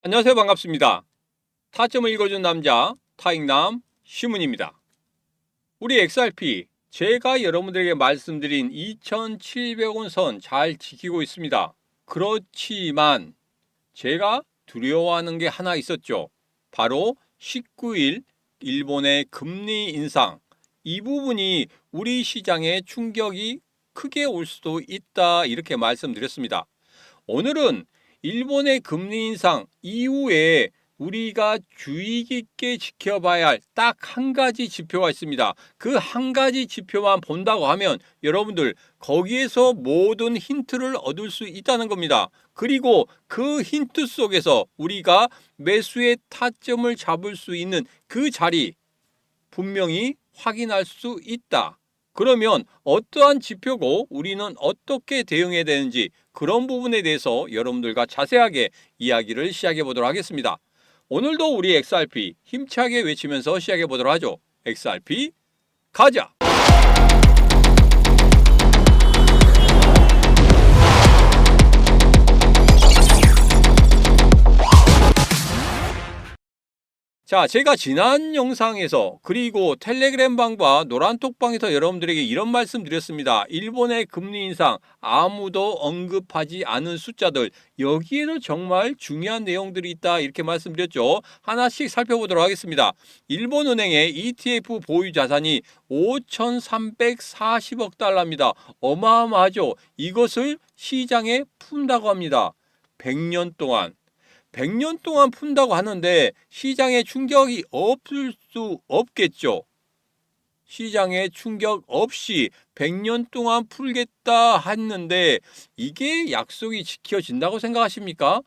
안녕하세요. 반갑습니다. 타점을 읽어준 남자 타익남 시문입니다. 우리 XRP 제가 여러분들에게 말씀드린 2,700원 선 잘 지키고 있습니다. 그렇지만 제가 두려워하는 게 하나 있었죠. 바로 19일 일본의 금리 인상, 이 부분이 우리 시장에 충격이 크게 올 수도 있다, 이렇게 말씀드렸습니다. 오늘은 일본의 금리 인상 이후에 우리가 주의 깊게 지켜봐야 할 딱 한 가지 지표가 있습니다. 그 한 가지 지표만 본다고 하면 여러분들 거기에서 모든 힌트를 얻을 수 있다는 겁니다. 그리고 그 힌트 속에서 우리가 매수의 타점을 잡을 수 있는 그 자리 분명히 확인할 수 있다. 그러면 어떠한 지표고 우리는 어떻게 대응해야 되는지, 그런 부분에 대해서 여러분들과 자세하게 이야기를 시작해 보도록 하겠습니다. 오늘도 우리 XRP 힘차게 외치면서 시작해 보도록 하죠. XRP 가자! 자, 제가 지난 영상에서 그리고 텔레그램 방과 노란톡방에서 여러분들에게 이런 말씀 드렸습니다. 일본의 금리 인상, 아무도 언급하지 않은 숫자들, 여기에도 정말 중요한 내용들이 있다, 이렇게 말씀드렸죠. 하나씩 살펴보도록 하겠습니다. 일본은행의 ETF 보유 자산이 5,340억 달러입니다. 어마어마하죠. 이것을 시장에 푼다고 합니다. 100년 동안. 100년 동안 푼다고 하는데 시장에 충격이 없을 수 없겠죠. 시장에 충격 없이 100년 동안 풀겠다 했는데 이게 약속이 지켜진다고 생각하십니까?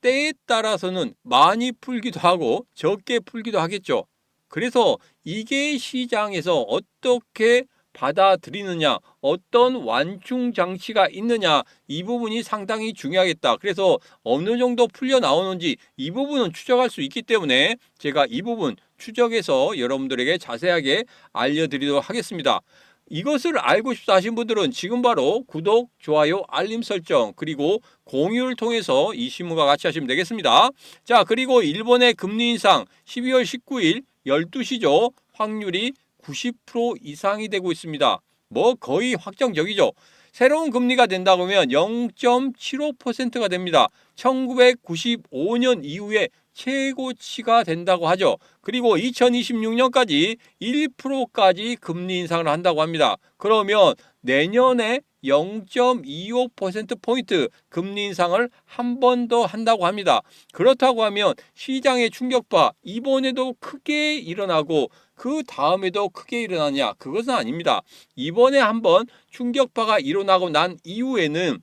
때에 따라서는 많이 풀기도 하고 적게 풀기도 하겠죠. 그래서 이게 시장에서 어떻게 받아들이느냐, 어떤 완충 장치가 있느냐, 이 부분이 상당히 중요하겠다. 그래서 어느 정도 풀려 나오는지 이 부분은 추적할 수 있기 때문에 제가 이 부분 추적해서 여러분들에게 자세하게 알려드리도록 하겠습니다. 이것을 알고 싶다 하신 분들은 지금 바로 구독, 좋아요, 알림 설정, 그리고 공유를 통해서 이 신문과 같이 하시면 되겠습니다. 자, 그리고 일본의 금리 인상 12월 19일 12시죠. 확률이 90% 이상이 되고 있습니다. 뭐 거의 확정적이죠. 새로운 금리가 된다고 하면 0.75%가 됩니다. 1995년 이후에 최고치가 된다고 하죠. 그리고 2026년까지 1%까지 금리 인상을 한다고 합니다. 그러면 내년에 0.25%포인트 금리 인상을 한 번 더 한다고 합니다. 그렇다고 하면 시장의 충격파 이번에도 크게 일어나고 그 다음에도 크게 일어나냐? 그것은 아닙니다. 이번에 한번 충격파가 일어나고 난 이후에는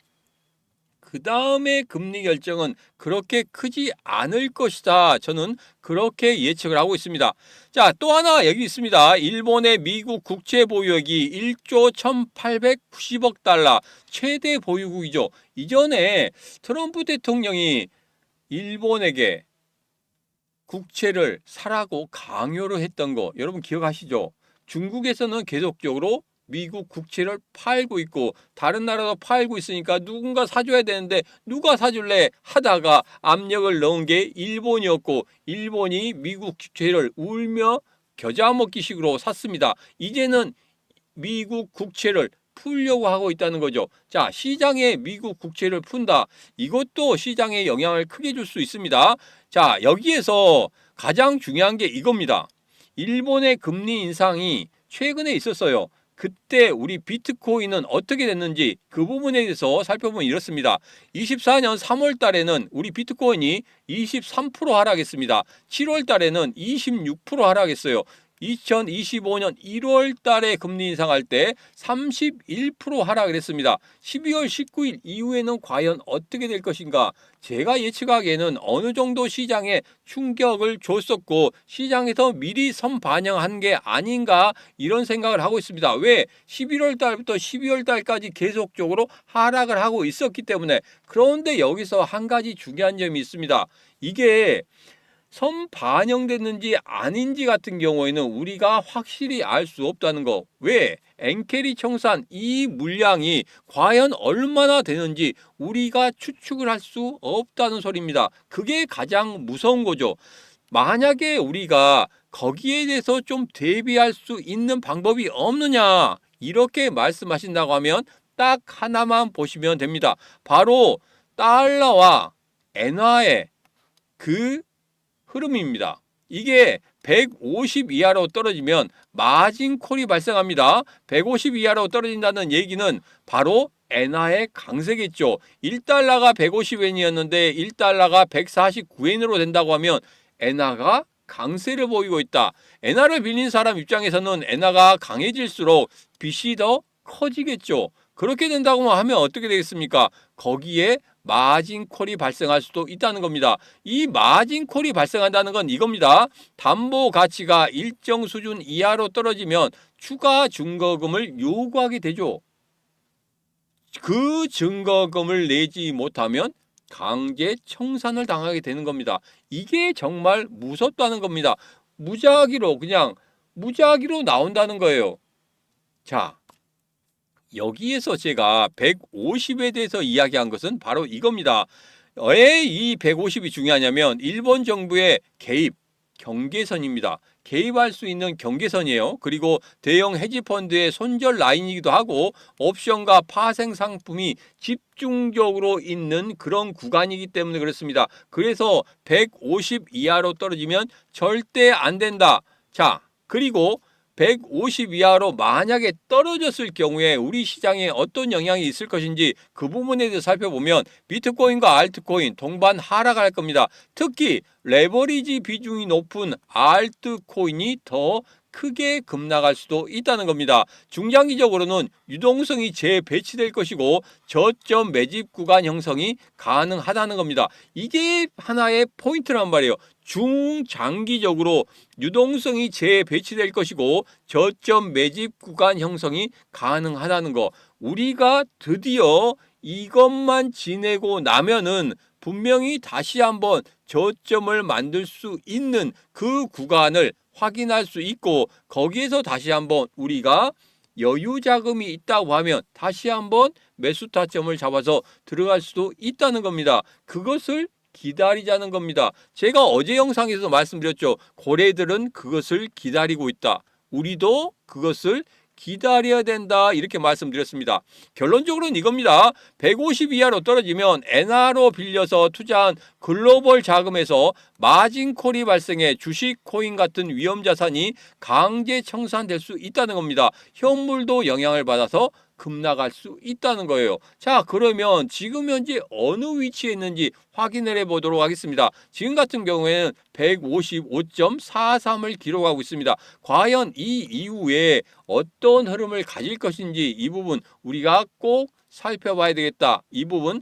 그 다음에 금리 결정은 그렇게 크지 않을 것이다. 저는 그렇게 예측을 하고 있습니다. 자, 또 하나 여기 있습니다. 일본의 미국 국채 보유액이 1조 1,890억 달러, 최대 보유국이죠. 이전에 트럼프 대통령이 일본에게 국채를 사라고 강요를 했던 거 여러분 기억하시죠? 중국에서는 계속적으로 미국 국채를 팔고 있고 다른 나라도 팔고 있으니까 누군가 사줘야 되는데 누가 사줄래 하다가 압력을 넣은 게 일본이었고, 일본이 미국 국채를 울며 겨자 먹기식으로 샀습니다. 이제는 미국 국채를 풀려고 하고 있다는 거죠. 자, 시장에 미국 국채를 푼다. 이것도 시장에 영향을 크게 줄 수 있습니다. 자, 여기에서 가장 중요한 게 이겁니다. 일본의 금리 인상이 최근에 있었어요. 그때 우리 비트코인은 어떻게 됐는지 그 부분에 대해서 살펴보면 이렇습니다. 24년 3월 달에는 우리 비트코인이 23% 하락했습니다. 7월 달에는 26% 하락했어요. 2025년 1월 달에 금리 인상할 때 31% 하락을 했습니다. 12월 19일 이후에는 과연 어떻게 될 것인가? 제가 예측하기에는 어느 정도 시장에 충격을 줬었고 시장에서 미리 선반영한 게 아닌가, 이런 생각을 하고 있습니다. 왜? 11월 달부터 12월 달까지 계속적으로 하락을 하고 있었기 때문에. 그런데 여기서 한 가지 중요한 점이 있습니다. 이게 선반영됐는지 아닌지 같은 경우에는 우리가 확실히 알 수 없다는 거. 왜? 엔캐리 청산 이 물량이 과연 얼마나 되는지 우리가 추측을 할 수 없다는 소리입니다. 그게 가장 무서운 거죠. 만약에 우리가 거기에 대해서 좀 대비할 수 있는 방법이 없느냐 이렇게 말씀하신다고 하면 딱 하나만 보시면 됩니다. 바로 달러와 엔화의 그 흐름입니다. 이게 150 이하로 떨어지면 마진콜이 발생합니다. 150 이하로 떨어진다는 얘기는 바로 엔화의 강세겠죠. 1달러가 150엔이었는데 1달러가 149엔으로 된다고 하면 엔화가 강세를 보이고 있다. 엔화를 빌린 사람 입장에서는 엔화가 강해질수록 빚이 더 커지겠죠. 그렇게 된다고 하면 어떻게 되겠습니까? 거기에 마진콜이 발생할 수도 있다는 겁니다. 이 마진콜이 발생한다는 건 이겁니다. 담보 가치가 일정 수준 이하로 떨어지면 추가 증거금을 요구하게 되죠. 그 증거금을 내지 못하면 강제 청산을 당하게 되는 겁니다. 이게 정말 무섭다는 겁니다. 무작위로 그냥 무작위로 나온다는 거예요. 자, 여기에서 제가 150에 대해서 이야기한 것은 바로 이겁니다. 왜 이 150이 중요하냐면 일본 정부의 개입, 경계선입니다. 개입할 수 있는 경계선이에요. 그리고 대형 헤지펀드의 손절 라인이기도 하고 옵션과 파생 상품이 집중적으로 있는 그런 구간이기 때문에 그렇습니다. 그래서 150 이하로 떨어지면 절대 안 된다. 자, 그리고 150 이하로 만약에 떨어졌을 경우에 우리 시장에 어떤 영향이 있을 것인지 그 부분에 대해서 살펴보면 비트코인과 알트코인 동반 하락할 겁니다. 특히 레버리지 비중이 높은 알트코인이 더 크게 급락할 수도 있다는 겁니다. 중장기적으로는 유동성이 재배치될 것이고 저점 매집 구간 형성이 가능하다는 겁니다. 이게 하나의 포인트란 말이에요. 중장기적으로 유동성이 재배치될 것이고 저점 매집 구간 형성이 가능하다는 거. 우리가 드디어 이것만 지내고 나면은 분명히 다시 한번 저점을 만들 수 있는 그 구간을 확인할 수 있고 거기에서 다시 한번 우리가 여유 자금이 있다고 하면 다시 한번 매수 타점을 잡아서 들어갈 수도 있다는 겁니다. 그것을 기다리자는 겁니다. 제가 어제 영상에서 말씀드렸죠. 고래들은 그것을 기다리고 있다. 우리도 그것을 기다려야 된다 이렇게 말씀드렸습니다. 결론적으로는 이겁니다. 150 이하로 떨어지면 엔화로 빌려서 투자한 글로벌 자금에서 마진콜이 발생해 주식, 코인 같은 위험자산이 강제 청산될 수 있다는 겁니다. 현물도 영향을 받아서 급락할 수 있다는 거예요. 자, 그러면 지금 현재 어느 위치에 있는지 확인을 해보도록 하겠습니다. 지금 같은 경우에는 155.43을 기록하고 있습니다. 과연 이 이후에 어떤 흐름을 가질 것인지 이 부분 우리가 꼭 살펴봐야 되겠다. 이 부분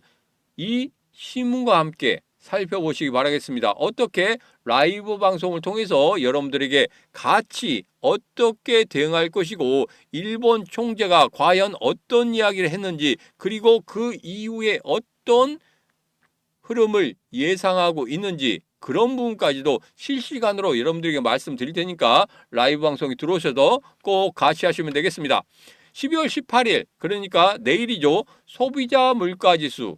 이 신문과 함께 살펴보시기 바라겠습니다. 어떻게 라이브 방송을 통해서 여러분들에게 같이 어떻게 대응할 것이고 일본 총재가 과연 어떤 이야기를 했는지 그리고 그 이후에 어떤 흐름을 예상하고 있는지 그런 부분까지도 실시간으로 여러분들에게 말씀드릴 테니까 라이브 방송에 들어오셔서 꼭 같이 하시면 되겠습니다. 12월 18일 그러니까 내일이죠. 소비자 물가지수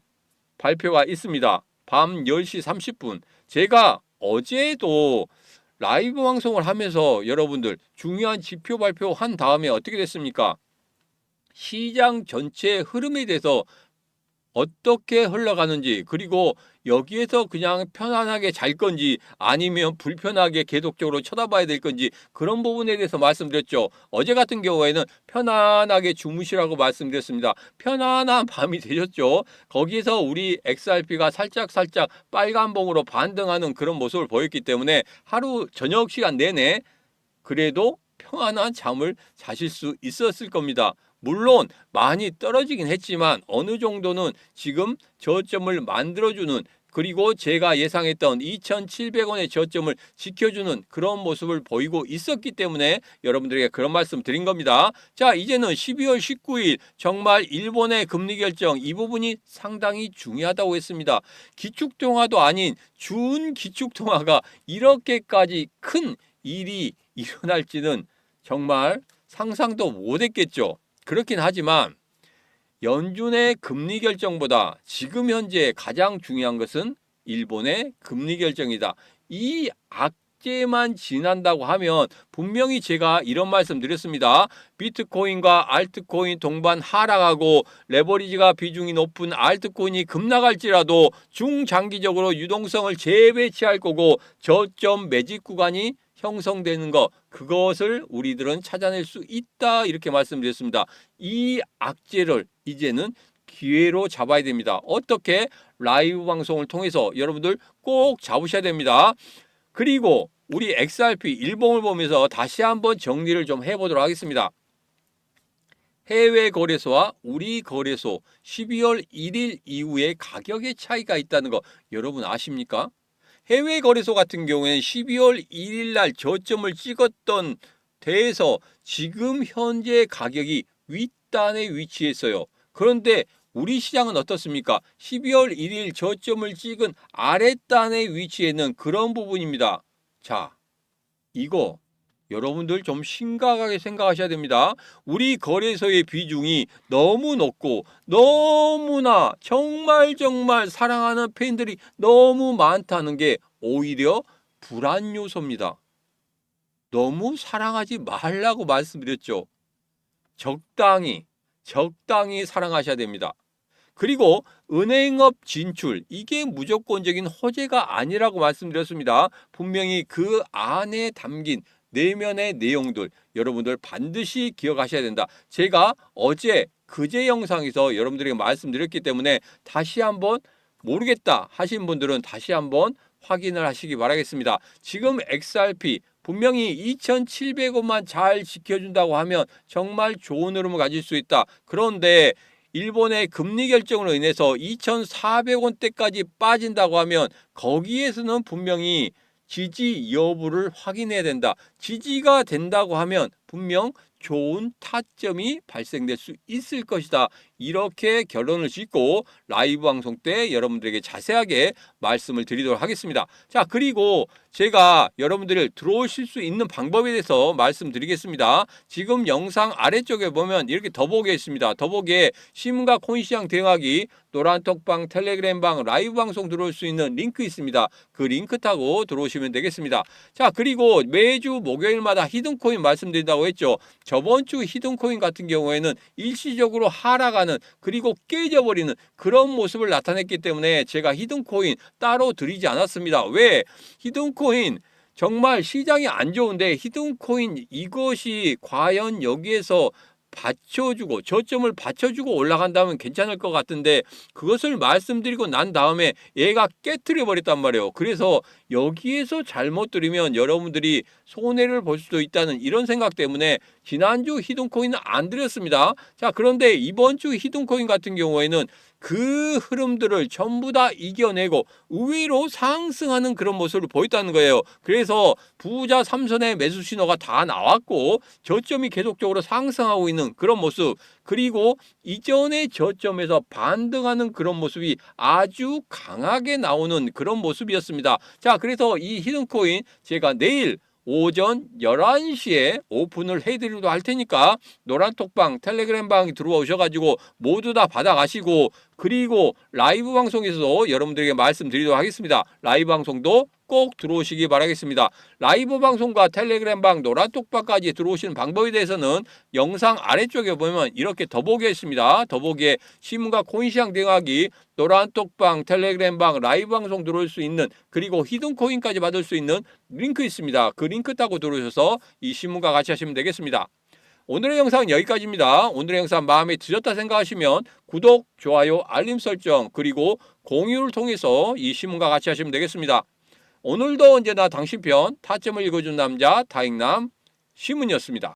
발표가 있습니다. 밤 10시 30분. 제가 어제도 라이브 방송을 하면서 여러분들 중요한 지표 발표한 다음에 어떻게 됐습니까? 시장 전체 흐름에 대해서 어떻게 흘러가는지 그리고 여기에서 그냥 편안하게 잘 건지 아니면 불편하게 계속적으로 쳐다봐야 될 건지 그런 부분에 대해서 말씀드렸죠. 어제 같은 경우에는 편안하게 주무시라고 말씀드렸습니다. 편안한 밤이 되셨죠. 거기에서 우리 XRP가 살짝 빨간봉으로 반등하는 그런 모습을 보였기 때문에 하루 저녁 시간 내내 그래도 평안한 잠을 자실 수 있었을 겁니다. 물론 많이 떨어지긴 했지만 어느 정도는 지금 저점을 만들어주는 그리고 제가 예상했던 2,700원의 저점을 지켜주는 그런 모습을 보이고 있었기 때문에 여러분들에게 그런 말씀 드린 겁니다. 자, 이제는 12월 19일 정말 일본의 금리 결정 이 부분이 상당히 중요하다고 했습니다. 기축통화도 아닌 준기축통화가 이렇게까지 큰 일이 일어날지는 정말 상상도 못했겠죠. 그렇긴 하지만 연준의 금리 결정보다 지금 현재 가장 중요한 것은 일본의 금리 결정이다. 이 악재만 지난다고 하면 분명히 제가 이런 말씀 드렸습니다. 비트코인과 알트코인 동반 하락하고 레버리지가 비중이 높은 알트코인이 급락할지라도 중장기적으로 유동성을 재배치할 거고 저점 매집 구간이 형성되는 것, 그것을 우리들은 찾아낼 수 있다, 이렇게 말씀드렸습니다. 이 악재를 이제는 기회로 잡아야 됩니다. 어떻게? 라이브 방송을 통해서 여러분들 꼭 잡으셔야 됩니다. 그리고 우리 XRP 일봉을 보면서 다시 한번 정리를 좀 해보도록 하겠습니다. 해외 거래소와 우리 거래소 12월 1일 이후에 가격의 차이가 있다는 거 여러분 아십니까? 해외 거래소 같은 경우에는 12월 1일 날 저점을 찍었던 데에서 지금 현재 가격이 윗단에 위치했어요. 그런데 우리 시장은 어떻습니까? 12월 1일 저점을 찍은 아랫단에 위치해 있는 그런 부분입니다. 자, 이거 여러분들 좀 심각하게 생각하셔야 됩니다. 우리 거래소의 비중이 너무 높고 너무나 정말 사랑하는 팬들이 너무 많다는 게 오히려 불안 요소입니다. 너무 사랑하지 말라고 말씀드렸죠. 적당히 사랑하셔야 됩니다. 그리고 은행업 진출, 이게 무조건적인 호재가 아니라고 말씀드렸습니다. 분명히 그 안에 담긴 내면의 내용들 여러분들 반드시 기억하셔야 된다. 제가 그제 영상에서 여러분들에게 말씀드렸기 때문에 다시 한번 모르겠다 하신 분들은 다시 한번 확인을 하시기 바라겠습니다. 지금 XRP 분명히 2,700원만 잘 지켜준다고 하면 정말 좋은 흐름을 가질 수 있다. 그런데 일본의 금리 결정으로 인해서 2,400원대까지 빠진다고 하면 거기에서는 분명히 지지 여부를 확인해야 된다. 지지가 된다고 하면 분명 좋은 타점이 발생될 수 있을 것이다. 이렇게 결론을 짓고 라이브 방송 때 여러분들에게 자세하게 말씀을 드리도록 하겠습니다. 자, 그리고 제가 여러분들을 들어오실 수 있는 방법에 대해서 말씀드리겠습니다. 지금 영상 아래쪽에 보면 이렇게 더보기에 있습니다. 더보기에 신문과 코인시장 대응하기, 노란톡방, 텔레그램방, 라이브 방송 들어올 수 있는 링크 있습니다. 그 링크 타고 들어오시면 되겠습니다. 자, 그리고 매주 목요일마다 히든코인 말씀드린다고 했죠. 저번 주 히든코인 같은 경우에는 일시적으로 하락하는 그리고 깨져버리는 그런 모습을 나타냈기 때문에 제가 히든코인 따로 드리지 않았습니다. 왜? 히든코인 정말 시장이 안 좋은데 히든코인 이것이 과연 여기에서 받쳐주고 저점을 받쳐주고 올라간다면 괜찮을 것 같은데 그것을 말씀드리고 난 다음에 얘가 깨트려 버렸단 말이에요. 그래서 여기에서 잘못 들으면 여러분들이 손해를 볼 수도 있다는 이런 생각 때문에 지난주 히든코인은 안 드렸습니다. 자, 그런데 이번 주 히든코인 같은 경우에는 그 흐름들을 전부 다 이겨내고 의외로 상승하는 그런 모습을 보였다는 거예요. 그래서 부자 삼선의 매수 신호가 다 나왔고 저점이 계속적으로 상승하고 있는 그런 모습, 그리고 이전의 저점에서 반등하는 그런 모습이 아주 강하게 나오는 그런 모습이었습니다. 자, 그래서 이 히든코인 제가 내일 오전 11시에 오픈을 해드리도록 할 테니까 노란톡방 텔레그램방에 들어오셔가지고 모두 다 받아가시고, 그리고 라이브 방송에서도 여러분들에게 말씀드리도록 하겠습니다. 라이브 방송도 꼭 들어오시기 바라겠습니다. 라이브 방송과 텔레그램방, 노란톡방까지 들어오시는 방법에 대해서는 영상 아래쪽에 보면 이렇게 더보기에 있습니다. 더보기에 신문과 코인시장 대응하기, 노란톡방, 텔레그램방, 라이브 방송 들어올 수 있는, 그리고 히든코인까지 받을 수 있는 링크 있습니다. 그 링크 타고 들어오셔서 이 신문과 같이 하시면 되겠습니다. 오늘의 영상은 여기까지입니다. 오늘의 영상 마음에 드셨다 생각하시면 구독, 좋아요, 알림 설정, 그리고 공유를 통해서 이 신문과 같이 하시면 되겠습니다. 오늘도 언제나 당신 편 타점을 읽어준 남자 다익남 신문이었습니다.